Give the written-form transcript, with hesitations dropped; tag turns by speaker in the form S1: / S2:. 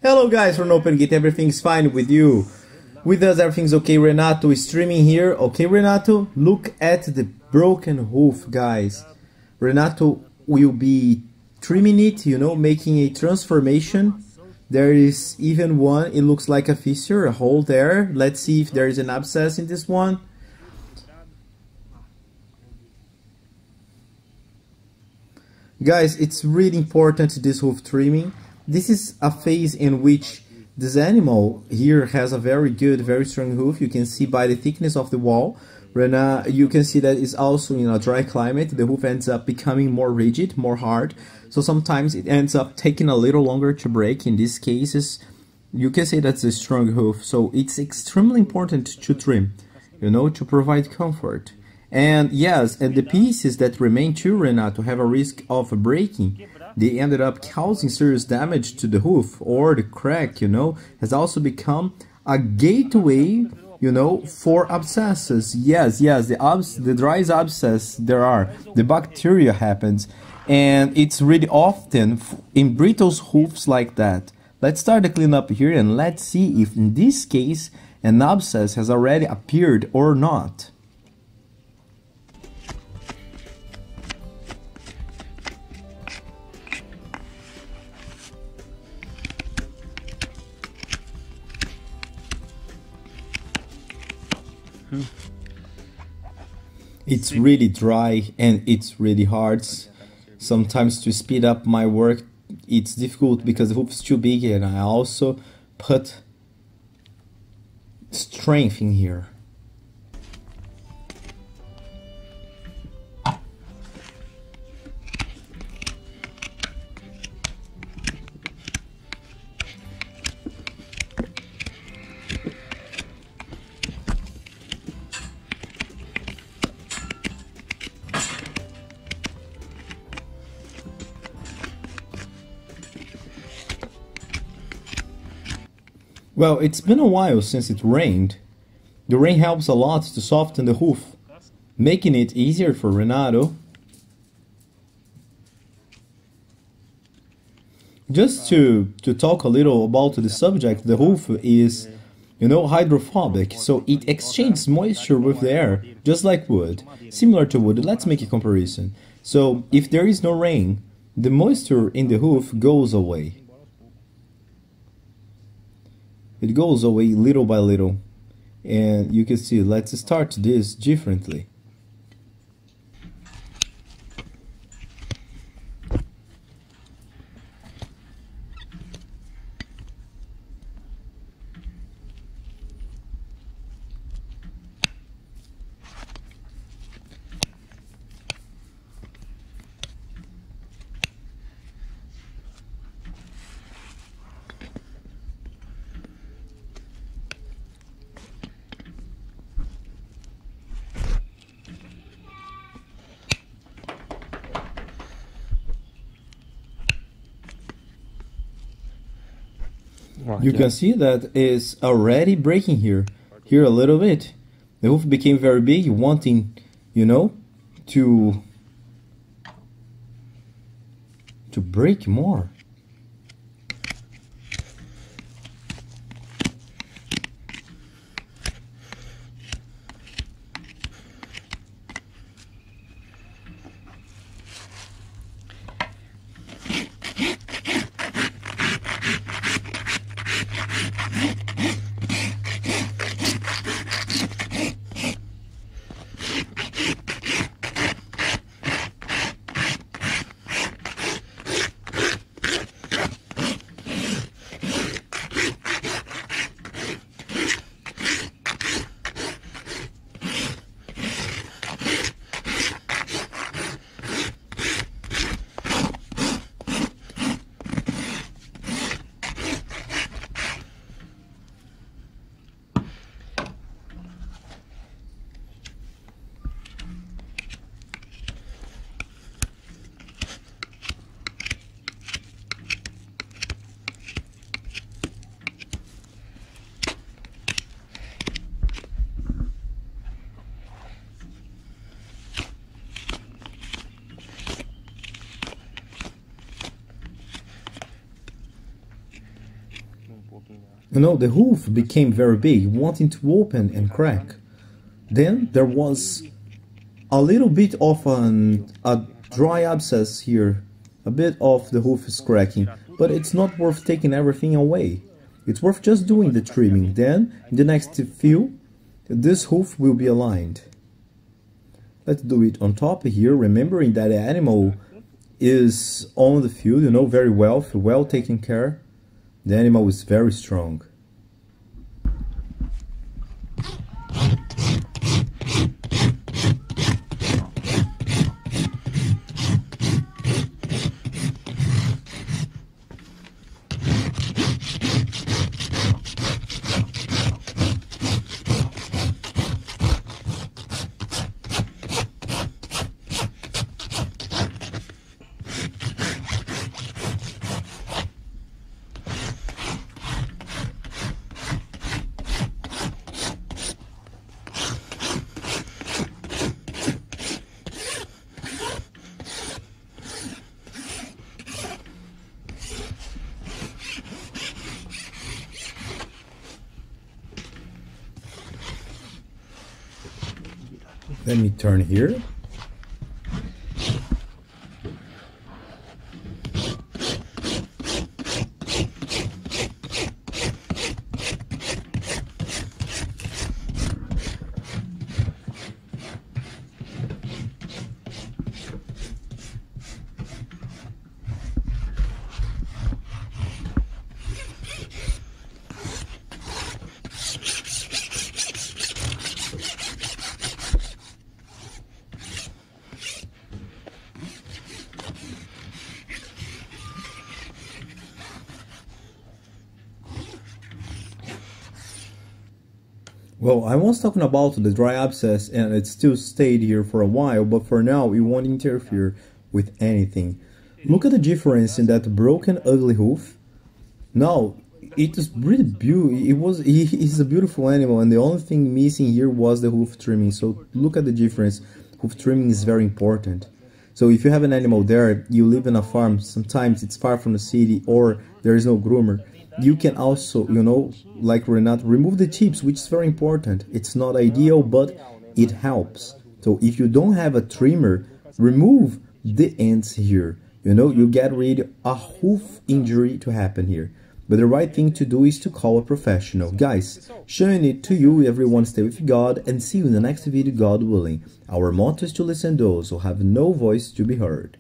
S1: Hello guys from OpenGate, everything's fine with you? With us everything's okay. Renato is streaming here. Okay Renato, look at the broken hoof guys. Renato will be trimming it, you know, making a transformation. There is even one, it looks like a fissure, a hole there. Let's see if there is an abscess in this one. Guys, it's really important, this hoof trimming. This is a phase in which this animal here has a very good, very strong hoof. You can see by the thickness of the wall. You can see that it's also in a dry climate. The hoof ends up becoming more rigid, more hard. So sometimes it ends up taking a little longer to break. In these cases, you can say that's a strong hoof. So it's extremely important to trim, you know, to provide comfort. And yes, and the pieces that remain too, Renato, have a risk of breaking. They ended up causing serious damage to the hoof, or the crack, you know, has also become a gateway, you know, for abscesses. Yes, the dry abscess the bacteria happens, and it's really often in brittle hoofs like that. Let's start the cleanup here and let's see if in this case an abscess has already appeared or not. It's really dry and it's really hard. Sometimes to speed up my work it's difficult because the hoof is too big, and I also put strength in here. Well, it's been a while since it rained. The rain helps a lot to soften the hoof, making it easier for Renato. Just to talk a little about the subject, the hoof is, you know, hydrophobic, so it exchanges moisture with the air, just like wood. Similar to wood, let's make a comparison. So, if there is no rain, the moisture in the hoof goes away. It goes away little by little, and you can see, let's start this differently. You can see that it's already breaking here a little bit. The hoof became very big, wanting, you know, to break more. You know, the hoof became very big, wanting to open and crack. Then there was a little bit of a dry abscess here. A bit of the hoof is cracking, but it's not worth taking everything away. It's worth just doing the trimming. Then, in the next few, this hoof will be aligned. Let's do it on top here, remembering that the animal is on the field, you know, very well taken care. The animal is very strong. Let me turn here. Well, I was talking about the dry abscess and it still stayed here for a while, but for now it won't interfere with anything. Look at the difference in that broken, ugly hoof. Now, it is really beautiful. He's a beautiful animal, and the only thing missing here was the hoof trimming. So look at the difference. Hoof trimming is very important. So if you have an animal there, you live in a farm, sometimes it's far from the city or there is no groomer. You can also, you know, like Renat, remove the tips, which is very important. It's not ideal, but it helps. So if you don't have a trimmer, remove the ends here. You know, you get rid of a hoof injury to happen here. But the right thing to do is to call a professional. Guys, showing it to you, everyone stay with God, and see you in the next video, God willing. Our motto is to listen to those who have no voice to be heard.